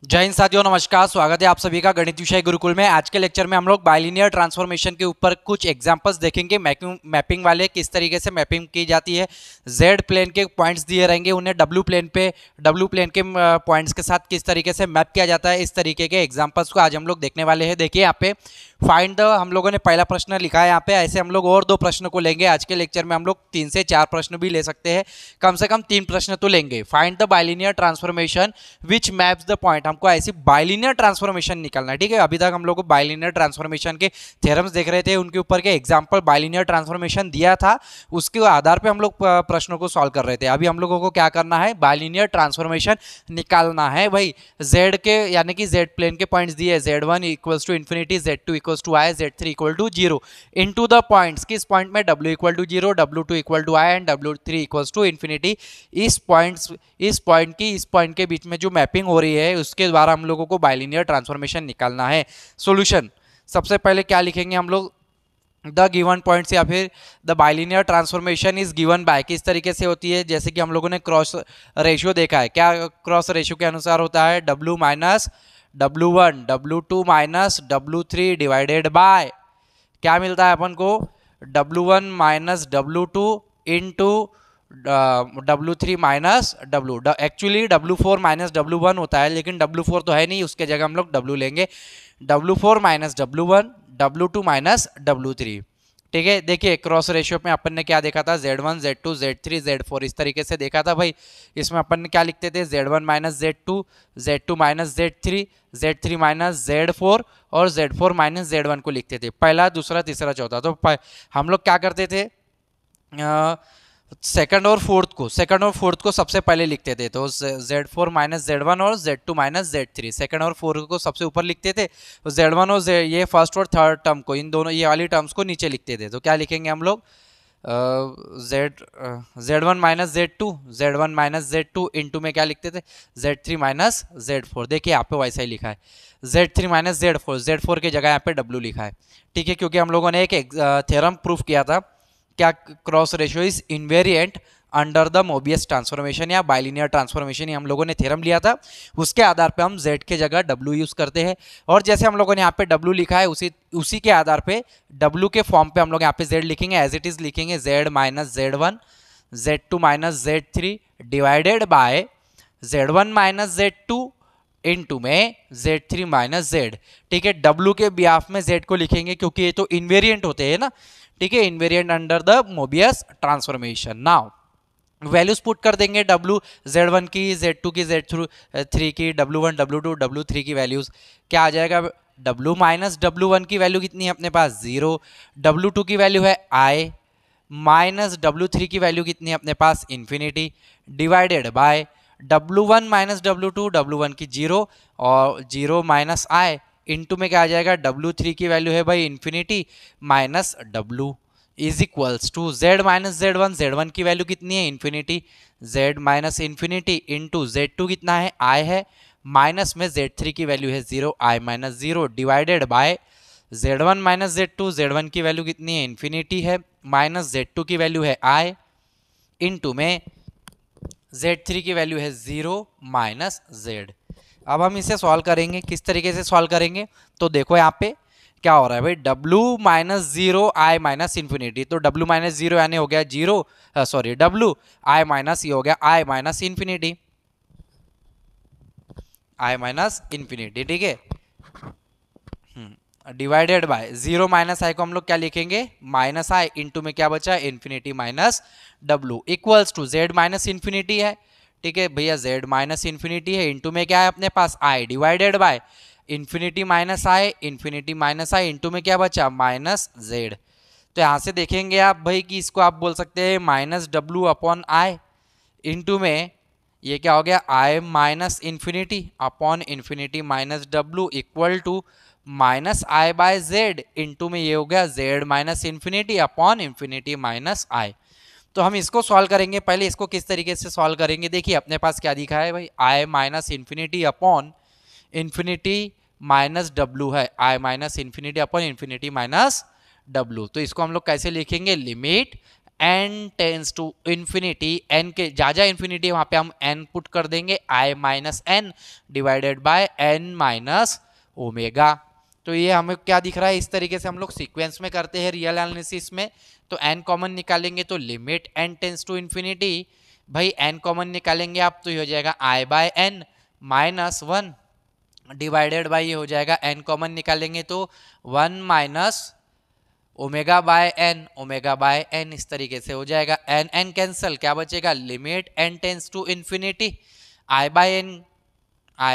जय हिंद साथियों, नमस्कार। स्वागत है आप सभी का गणित विषय गुरुकुल में। आज के लेक्चर में हम लोग बाइलिनियर ट्रांसफॉर्मेशन के ऊपर कुछ एग्जांपल्स देखेंगे। मैपिंग वाले किस तरीके से मैपिंग की जाती है। जेड प्लेन के पॉइंट्स दिए रहेंगे, उन्हें डब्ल्यू प्लेन के पॉइंट्स के साथ किस तरीके से मैप किया जाता है। इस तरीके के एग्जाम्पल्स को आज हम लोग देखने वाले हैं। देखिए यहाँ पे फाइंड द, हम लोगों ने पहला प्रश्न लिखा है यहाँ पे। ऐसे हम लोग और 2 प्रश्न को लेंगे आज के लेक्चर में। हम लोग 3 से 4 प्रश्न भी ले सकते हैं, कम से कम 3 प्रश्न तो लेंगे। Find the bilinear transformation which maps the point. हमको ऐसी बाइलिनियर ट्रांसफॉर्मेशन निकालना है, ठीक है। अभी तक हम लोग को बाइलिनियर ट्रांसफॉर्मेशन के थ्योरम्स देख रहे थे, उनके ऊपर के एग्जांपल बाइलिनियर ट्रांसफॉर्मेशन दिया था, उसके आधार पे हम लोग प्रश्नों को सॉल्व कर रहे थे। अभी हम लोगों को क्या करना है, बाइलिनियर ट्रांसफॉर्मेशन निकालना है भाई। जेड के यानी कि जेड प्लेन के पॉइंट्स दिए, Z1 equals to infinity, Z2 equals to I, Z3 equal to 0 into the points. किस पॉइंट में, W equal to 0, W2 equal to I and W3 equals to infinity. इस point के बीच में जो mapping हो रही है, उसके द्वारा हम लोगों को बाइलिनियर ट्रांसफॉर्मेशन निकालना है। सॉल्यूशन सबसे पहले क्या लिखेंगे हम लोग, द गिवन पॉइंट्स या फिर the bilinear transformation is given by. किस तरीके से होती है, जैसे कि हम लोगों ने क्रॉस रेशियो देखा है। क्या क्रॉस रेशियो के अनुसार होता है, W minus W1, W2 minus W3 divided by, क्या मिलता है अपन को, W1 minus W2 into W3 minus W। Actually W4 minus W1 होता है, लेकिन W4 तो है नहीं, उसके जगह हम लोग W लेंगे। W4 minus W1, W2 minus W3, ठीक है। देखिए क्रॉस रेशियो में अपन ने क्या देखा था, Z1 Z2 Z3 Z4 इस तरीके से देखा था भाई। इसमें अपन ने क्या लिखते थे, Z1 minus Z2, Z2 minus Z3, Z3 minus Z4 और Z4 माइनस Z1 को लिखते थे, पहला दूसरा तीसरा चौथा। तो हम लोग क्या करते थे, सेकंड और फोर्थ को सबसे पहले लिखते थे। तो Z4 माइनस Z1 और Z2 माइनस Z3, सेकंड और फोर्थ को सबसे ऊपर लिखते थे। तो Z1 और ये फर्स्ट और थर्ड टर्म को, इन दोनों ये वाली टर्म्स को नीचे लिखते थे। तो क्या लिखेंगे हम लोग, Z1 minus Z2, Z1 minus Z2 into में क्या लिखते थे, Z3 माइनस Z4। देखिए यहाँ पे वैसा ही लिखा है, Z3 माइनस Z4 की जगह यहाँ पे W लिखा है, ठीक है। क्योंकि हम लोगों ने एक थ्योरम प्रूफ किया था, क्या, cross ratio is invariant under the Mobius transformation या बाइलिनियर ट्रांसफॉर्मेशन, ये हम लोगों ने थ्योरम लिया था। उसके आधार पे हम Z के जगह W यूज करते हैं, और जैसे हम लोगों ने यहाँ पे W लिखा है, उसी के आधार पे W के फॉर्म पे हम लोग यहाँ पे Z लिखेंगे, एज इट इज लिखेंगे Z minus Z1, Z2 minus Z3 divided by Z1 minus Z2 into में Z3 माइनस Z, ठीक है। W के बिहाफ में Z को लिखेंगे, क्योंकि ये तो इनवेरिएंट होते हैं ना, ठीक है, invariant under the Mobius transformation. Now values put कर देंगे, W Z1 की, Z2 की, Z3 की, W1 W2 W3 की वैल्यूज। क्या आ जाएगा, W माइनस W1 की वैल्यू कितनी है अपने पास, 0। W2 की वैल्यू है I माइनस W3 की वैल्यू कितनी है अपने पास, infinity, divided by W1 minus W2, W1 की 0 और 0 माइनस I इंटू में क्या आ जाएगा, W3 की वैल्यू है भाई infinity minus W is equals to Z minus Z1, Z1 की वैल्यू कितनी है, infinity, Z minus infinity into Z2 कितना है, I है, माइनस में Z3 की वैल्यू है 0, I minus 0 divided by Z1 minus Z2, Z1 की वैल्यू कितनी है, इन्फिनिटी है, माइनस Z2 की वैल्यू है I इंटू में Z3 की वैल्यू है 0 माइनस Z। अब हम इसे सॉल्व करेंगे, किस तरीके से सॉल्व करेंगे, तो देखो यहाँ पे क्या हो रहा है भाई, W minus 0 I minus infinity, तो W माइनस 0 यानी हो गया 0, सॉरी W, I माइनस ये हो गया I minus infinity, I minus infinity, ठीक है। डिवाइडेड बाय 0 माइनस I को हम लोग क्या लिखेंगे, माइनस I इंटू में क्या बचा, infinity minus W equals to Z minus infinity है, ठीक है भैया, Z माइनस इन्फिनिटी है, इंटू में क्या है अपने पास I divided by infinity minus I into में क्या बचा, माइनस Z। तो यहां से देखेंगे आप भाई कि इसको आप बोल सकते हैं minus W upon I into में ये क्या हो गया, I minus infinity upon infinity minus W equal to minus I by Z into में ये हो गया Z minus infinity upon infinity minus I। तो हम इसको सॉल्व करेंगे, पहले इसको किस तरीके से सॉल्व करेंगे, देखिए अपने पास क्या दिखा है भाई, I minus infinity upon infinity minus W है, I minus infinity upon infinity minus W। तो इसको हम लोग कैसे लिखेंगे, limit n tends to infinity, n के जा इन्फिनिटी वहां पे हम n पुट कर देंगे, i minus n divided by n minus omega. तो ये हमें क्या दिख रहा है, इस तरीके से हम लोग सीक्वेंस में करते हैं रियल एनालिसिस में। तो n कॉमन निकालेंगे तो limit n tends to infinity, भाई n कॉमन निकालेंगे आप तो ये हो जाएगा i by n minus one divided by ये हो जाएगा n कॉमन निकालेंगे तो 1 माइनस ओमेगा बाय एन, इस तरीके से हो जाएगा। एन एन कैंसल, क्या बचेगा, limit n tends to infinity i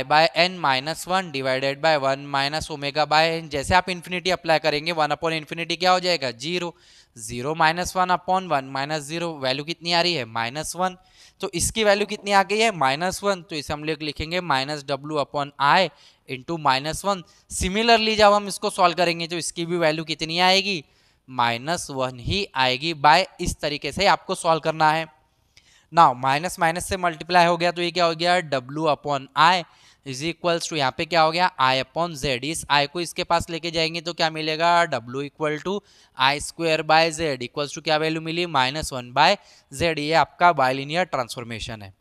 by n minus one divided by 1 minus omega by n. जैसे आप इन्फिनिटी अप्लाई करेंगे 1 अपॉन इन्फिनिटी क्या हो जाएगा, zero, zero minus one upon one minus zero, value कितनी आ रही है, माइनस वन। तो इसकी वैल्यू कितनी आ गई है, माइनस वन, तो इसे हम लोग लिखेंगे माइनस डब्ल्यू अपॉन आई इंटू माइनस वन। सिमिलरली जब हम इसको सॉल्व करेंगे तो इसकी भी वैल्यू कितनी आएगी, माइनस वन ही आएगी। बाय इस तरीके से आपको सॉल्व करना है। नाउ माइनस माइनस से मल्टीप्लाई हो गया तो ये क्या हो गया, W upon I is equals to, यहाँ पे क्या हो गया, आई अपॉन जेड। इस आई को इसके पास लेके जाएंगे तो क्या मिलेगा, W equal to I square by Z equals to क्या वैल्यू मिली, माइनस वन बाय जेड। ये आपका बाइलिनियर ट्रांसफॉर्मेशन है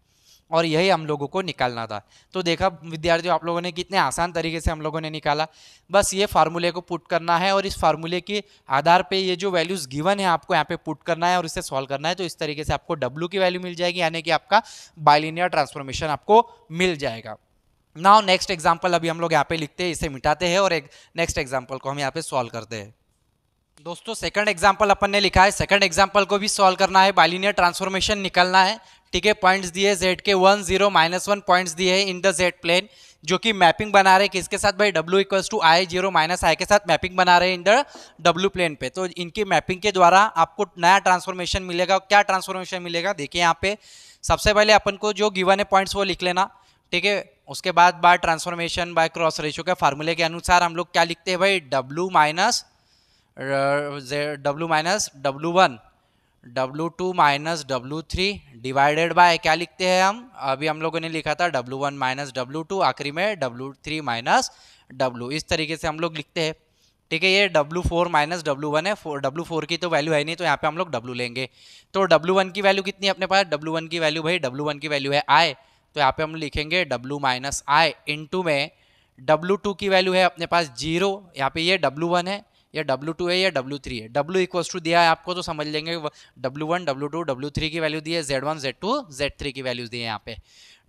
और यही हम लोगों को निकालना था। तो देखा विद्यार्थियों, आप लोगों ने कितने आसान तरीके से हम लोगों ने निकाला। बस ये फार्मूले को पुट करना है और इस फार्मूले के आधार पे ये जो वैल्यूज गिवन है आपको यहाँ पे पुट करना है और इसे सॉल्व करना है। तो इस तरीके से आपको W की वैल्यू मिल जाएगी, यानी कि आपका बाइलिनियर ट्रांसफॉर्मेशन आपको मिल जाएगा। नाउ नेक्स्ट एग्जाम्पल अभी हम लोग यहाँ पे लिखते हैं, इसे मिटाते हैं और एक नेक्स्ट एग्जाम्पल को हम यहाँ पे सॉल्व करते हैं। दोस्तों सेकंड एग्जाम्पल अपन ने लिखा है, सेकंड एग्जाम्पल को भी सॉल्व करना है, बाइलिनियर ट्रांसफॉर्मेशन निकलना है। ठीक है, पॉइंट्स दिए z के 1 0 -1 पॉइंट्स दिए हैं इन द z प्लेन, जो कि मैपिंग बना रहे हैं किसके साथ भाई, w equals to I 0 minus I के साथ मैपिंग बना रहे हैं इन द w प्लेन पे। तो इनकी मैपिंग के द्वारा आपको नया ट्रांसफॉर्मेशन मिलेगा। क्या ट्रांसफॉर्मेशन मिलेगा, देखिए यहाँ पे सबसे पहले अपन को जो गिवन है पॉइंट्स वो लिख लेना। ठीक है, उसके बाद by transformation by cross ratio के फार्मूले के अनुसार हम लोग क्या लिखते हैं भाई, w minus W1 W2 minus W3 divided by क्या लिखते हैं हम, अभी हम लोगों ने लिखा था W1 माइनस W2, आखिरी में W3 माइनस W, इस तरीके से हम लोग लिखते हैं। ठीक है, ये W4 माइनस W1 है, W4 की तो वैल्यू है नहीं तो यहाँ पे हम लोग W लेंगे। तो W1 की वैल्यू कितनी है अपने पास, W1 की वैल्यू भाई, W1 की वैल्यू है I, तो यहाँ पे हम लिखेंगे W माइनस आई इंटू में W2 की वैल्यू है अपने पास 0, यहाँ पे ये W1 है, ये W2 है, ये W3 है। W इक्वल्स टू दिया है आपको तो समझ लेंगे, W1 W2 W3 की वैल्यू दी है, Z1 Z2 Z3 की वैल्यूज दी है यहाँ पे।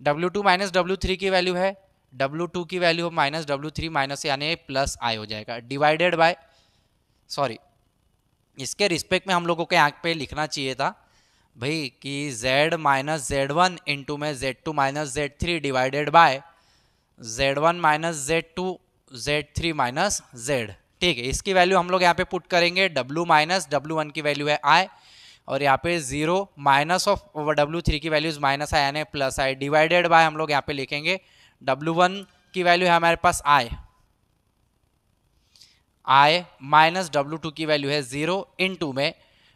W2 माइनस W3 की वैल्यू है, W2 की वैल्यू माइनस W3 माइनस यानी प्लस आई हो जाएगा, डिवाइडेड बाय, सॉरी इसके रिस्पेक्ट में हम लोगों को यहाँ पे लिखना चाहिए था भाई कि Z माइनस Z1 इंटू में Z2 minus Z3 divided by Z1 minus Z2 Z3 minus Z। ठीक है, इसकी वैल्यू हम लोग यहाँ पे पुट करेंगे, W माइनस W1 की वैल्यू है I और यहाँ पे 0 माइनस ऑफ W3 की वैल्यूज माइनस आई यानी प्लस आई, डिवाइडेड बाय हम लोग यहाँ पे लिखेंगे W1 की वैल्यू है हमारे पास I माइनस W2 की वैल्यू है 0 इंटू में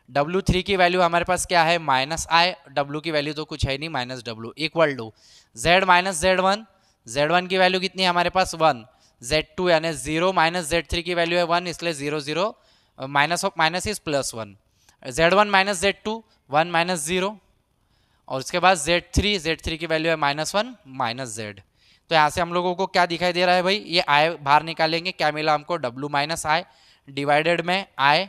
W3 की वैल्यू हमारे पास क्या है, माइनस आई, W की वैल्यू तो कुछ है नहीं minus W, equal to Z minus Z1, Z1 की वैल्यू कितनी है हमारे पास 1, Z2 यानी 0 माइनस Z3 की वैल्यू है 1, इसलिए 0 0 minus of minus is plus 1, Z1 minus Z2 1 minus 0 और उसके बाद Z3 की वैल्यू है -1 माइनस Z। तो यहाँ से हम लोगों को क्या दिखाई दे रहा है भाई, ये I बाहर निकालेंगे, क्या मिला हमको W माइनस आई डिवाइडेड में I,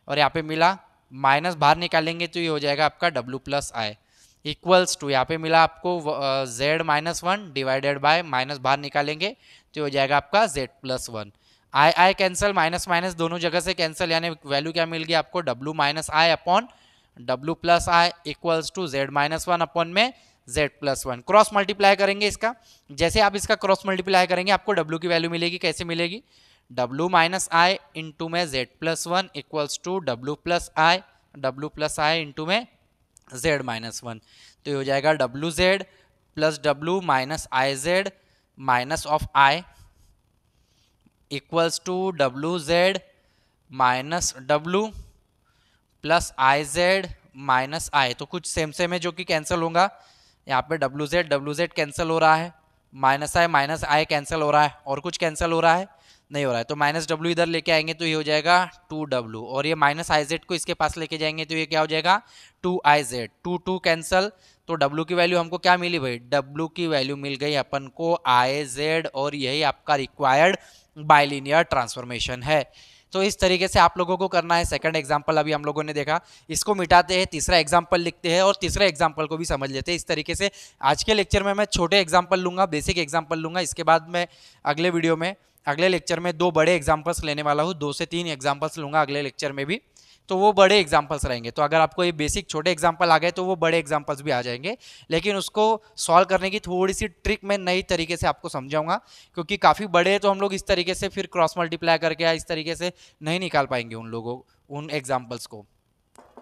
और यहाँ पे मिला माइनस बाहर निकालेंगे तो ये हो जाएगा आपका W plus I equals to, यहाँ पे मिला आपको Z minus one divided by minus बाहर निकालेंगे तो हो जाएगा आपका Z plus one. I cancel, minus minus दोनों जगह से कैंसिल, यानी वैल्यू क्या मिल गई आपको, W minus I upon W plus I equals to Z minus one upon में Z plus one. Cross multiply करेंगे इसका, जैसे आप इसका क्रॉस मल्टीप्लाई करेंगे आपको W की वैल्यू मिलेगी, कैसे मिलेगी, W माइनस आई इंटू में Z plus one equals to W plus I into में Z माइनस वन। तो ये हो जाएगा WZ plus W minus IZ minus of I equals to WZ minus W plus IZ minus I। तो कुछ same same है जो कि कैंसिल होगा, यहाँ पे WZ कैंसिल हो रहा है, माइनस I कैंसिल हो रहा है और कुछ कैंसिल हो रहा है, नहीं हो रहा है, तो माइनस डब्ल्यू इधर लेके आएंगे तो ये हो जाएगा 2w, और ये माइनस आई जेड को इसके पास लेके जाएंगे तो ये क्या हो जाएगा 2iz, 2 कैंसल, तो w की वैल्यू हमको क्या मिली भाई, w की वैल्यू मिल गई अपन को iz, और यही आपका रिक्वायर्ड बाइलिनियर ट्रांसफॉर्मेशन है। तो इस तरीके से आप लोगों को करना है। सेकंड एग्जांपल अभी हम लोगों ने देखा, इसको मिटाते हैं, तीसरा एग्जांपल लिखते हैं और तीसरे एग्जांपल को भी समझ लेते हैं। इस तरीके से आज के लेक्चर में मैं छोटे एग्जांपल लूंगा, बेसिक एग्जांपल लूंगा, इसके बाद मैं अगले वीडियो में, अगले लेक्चर में 2 बड़े एग्जांपल्स लेने वाला हूँ, 2 से 3 एग्जांपल्स लूंगा अगले लेक्चर में भी, तो वो बड़े एग्जांपल्स रहेंगे। तो अगर आपको ये बेसिक छोटे एग्जांपल आ गए तो वो बड़े एग्जांपल्स भी आ जाएंगे, लेकिन उसको सॉल्व करने की थोड़ी सी ट्रिक मैं नई तरीके से आपको समझाऊंगा, क्योंकि काफ़ी बड़े हैं तो हम लोग इस तरीके से फिर क्रॉस मल्टीप्लाई करके या इस तरीके से नहीं निकाल पाएंगे उन एग्जाम्पल्स को।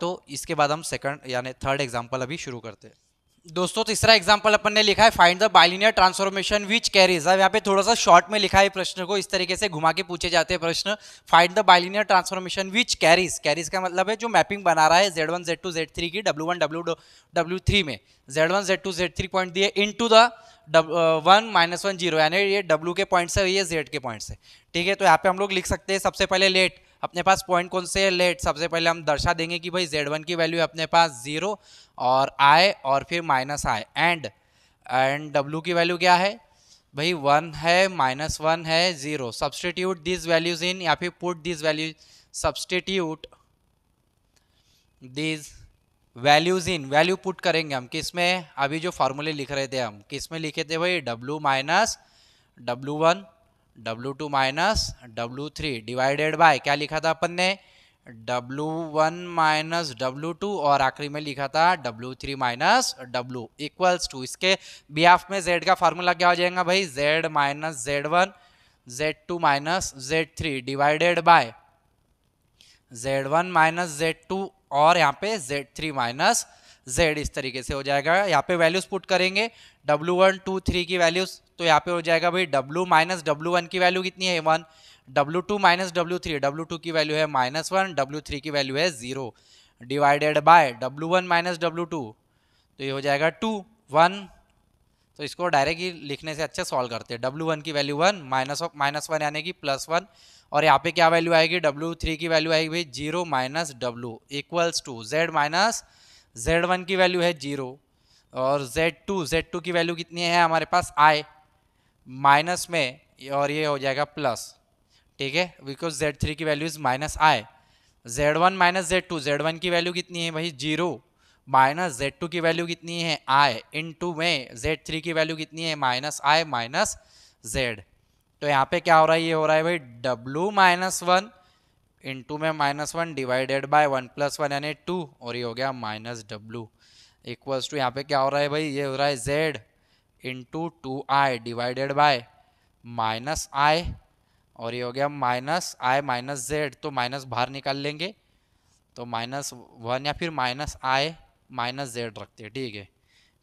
तो इसके बाद हम सेकंड यानी थर्ड एग्जाम्पल अभी शुरू करते हैं। दोस्तों तीसरा एग्जांपल अपन ने लिखा है find the bilinear transformation which carries. अब यहाँ पे थोड़ा सा शॉर्ट में लिखा है प्रश्न को, इस तरीके से घुमा के पूछे जाते हैं प्रश्न। Find the bilinear transformation which carries, carries का मतलब है जो मैपिंग बना रहा है Z1 Z2 Z3 की W1 W3 में, Z1 Z2 Z3 पॉइंट दिए इनटू द 1 -1 0, यानी ये W के पॉइंट से, ये Z के पॉइंट से, ठीक है। तो यहाँ पे हम लोग लिख सकते हैं सबसे पहले लेट, अपने पास पॉइंट कौन से है लेट, सबसे पहले हम दर्शा देंगे कि भाई Z1 की वैल्यू अपने पास 0 और I और फिर माइनस I, एंड W की वैल्यू क्या है भाई 1 है, -1 है, 0। सब्सटीट्यूट दिस वैल्यूज इन, या फिर put this value, substitute this values in, value put करेंगे हम किस में, अभी जो फॉर्मूले लिख रहे थे हम किस में लिखे थे भाई, W minus W1 W2 minus W3 divided by क्या लिखा था अपन ने, W1 माइनस W2, और आखिरी में लिखा था W3 minus W equals to, इसके बिहाफ में Z का फार्मूला क्या हो जाएगा भाई, Z minus Z1 Z2 minus Z3 divided by Z1 minus Z2 और यहाँ पे Z3 माइनस Z, इस तरीके से हो जाएगा। यहाँ पे वैल्यूज पुट करेंगे W1 2 3 की वैल्यूज, तो यहाँ पे हो जाएगा भाई W माइनस W1 की वैल्यू कितनी है 1, W2 माइनस W3, W2 की वैल्यू है -1, W3 की वैल्यू है 0, divided by W1 minus W2, तो ये हो जाएगा 2 1। तो इसको डायरेक्ट ही लिखने से अच्छा सॉल्व करते हैं। W1 की वैल्यू 1 -1 यानी कि +1, और यहाँ पे क्या वैल्यू आएगी, W3 की वैल्यू आएगी भाई 0 minus W equals to Z minus Z1 की वैल्यू है 0, और Z2 की वैल्यू कितनी है हमारे पास I माइनस में, और ये हो जाएगा प्लस, ठीक है, बिकॉज Z3 की value is -I। Z1 minus Z1 की वैल्यू कितनी है भाई 0, माइनस Z2 की वैल्यू कितनी है I, इनटू में Z3 की वैल्यू कितनी है -I माइनस Z। तो यहाँ पे क्या हो रहा है, ये हो रहा है भाई W माइनस 1 इंटू में -1 डिवाइडेड बाय 1 + 1 यानी 2, और ये हो गया -W इक्वल्स टू, यहाँ पे क्या हो रहा है भाई, ये हो रहा है Z into 2I divided by -I, और ये हो गया -I माइनस Z, तो माइनस बाहर निकाल लेंगे तो -1 या फिर -I माइनस Z रखते हैं, ठीक है,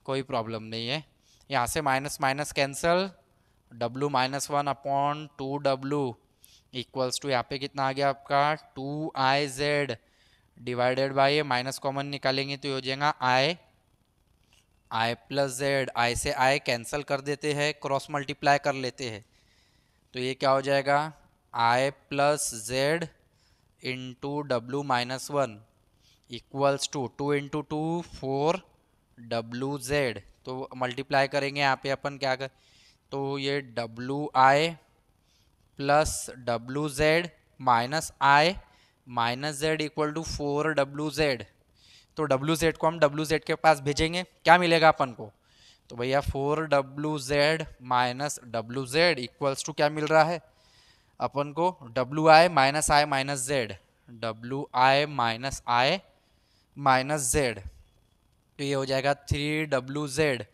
कोई प्रॉब्लम नहीं है। यहाँ से minus minus cancel, W minus 1 upon 2W equals to, यहाँ पे कितना आ गया आपका 2IZ डिवाइडेड बाय, ये माइनस कॉमन निकालेंगे तो हो जाएगा I प्लस Z, I से I कैंसिल कर देते हैं, क्रॉस मल्टीप्लाई कर लेते हैं, तो ये क्या हो जाएगा I plus Z into W minus 1 equals to 2 into 2 4 WZ, तो मल्टीप्लाई करेंगे यहाँ पे अपन क्या कर, तो ये WI plus WZ minus I minus Z equal to 4WZ, तो WZ को हम WZ के पास भेजेंगे, क्या मिलेगा अपन को, तो भैया 4WZ minus WZ equals to क्या मिल रहा है अपन को, WI minus I minus Z, WI minus I minus Z, तो ये हो जाएगा 3WZ,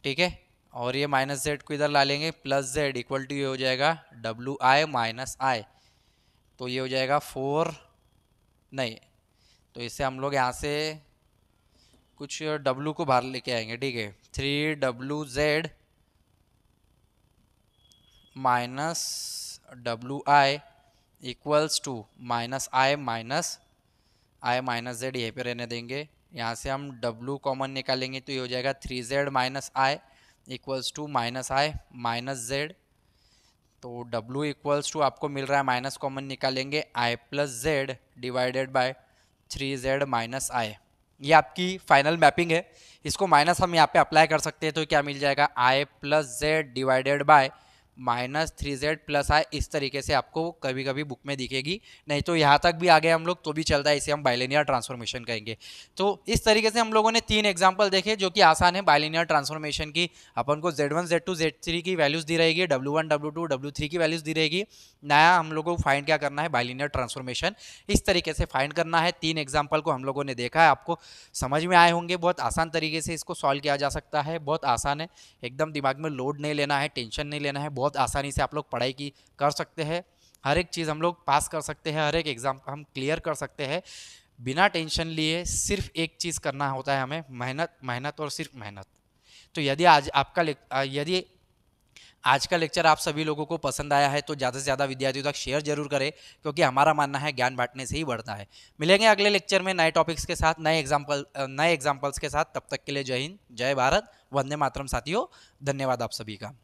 ठीक है, और ये माइनस Z को इधर ला लेंगे प्लस Z इक्वल टू ये हो जाएगा WI माइनस I, तो ये हो जाएगा 4 नहीं, तो इससे हम लोग यहाँ से कुछ W को बाहर लेके आएंगे, ठीक है, 3WZ minus WI equals to -I minus I minus Z, यहीं पे रहने देंगे, यहाँ से हम W कॉमन निकालेंगे तो ये हो जाएगा 3Z minus I equals to -I minus Z, तो W इक्वल्स टू आपको मिल रहा है, माइनस कॉमन निकालेंगे, I plus Z divided by 3z minus I. ये आपकी फाइनल मैपिंग है। इसको माइनस हम यहाँ पे अप्लाई कर सकते हैं, तो क्या मिल जाएगा, I plus Z divided by -3z plus I. इस तरीके से आपको कभी कभी बुक में दिखेगी, नहीं तो यहाँ तक भी आ गए हम लोग तो भी चलता है, इसे हम बाइलिनियर ट्रांसफॉर्मेशन कहेंगे। तो इस तरीके से हम लोगों ने 3 एग्जांपल देखे जो कि आसान है बाइलिनियर ट्रांसफॉर्मेशन की। अपन को Z1 Z2 Z3 की वैल्यूज दी रहेगी, W1 W2 W3 की वैल्यूज दी रहेगी। नया हम लोगों को फाइंड क्या करना है, बाइलिनियर ट्रांसफॉर्मेशन इस तरीके से फाइंड करना है। 3 एग्जाम्पल को हम लोगों ने देखा है, आपको समझ में आए होंगे। बहुत आसान तरीके से इसको सॉल्व किया जा सकता है, बहुत आसान है, एकदम दिमाग में लोड नहीं लेना है, टेंशन नहीं लेना है, बहुत आसानी से आप लोग पढ़ाई की कर सकते हैं। हर एक चीज़ हम लोग पास कर सकते हैं, हर एक एग्जाम हम क्लियर कर सकते हैं बिना टेंशन लिए। सिर्फ एक चीज़ करना होता है हमें, मेहनत, मेहनत और सिर्फ मेहनत। तो यदि आज का लेक्चर आप सभी लोगों को पसंद आया है तो ज़्यादा से ज़्यादा विद्यार्थियों तक शेयर जरूर करें, क्योंकि हमारा मानना है ज्ञान बांटने से ही बढ़ता है। मिलेंगे अगले लेक्चर में नए टॉपिक्स के साथ, नए एग्जाम्पल्स के साथ। तब तक के लिए जय हिंद, जय भारत, वंदे मातरम साथियों। धन्यवाद आप सभी का।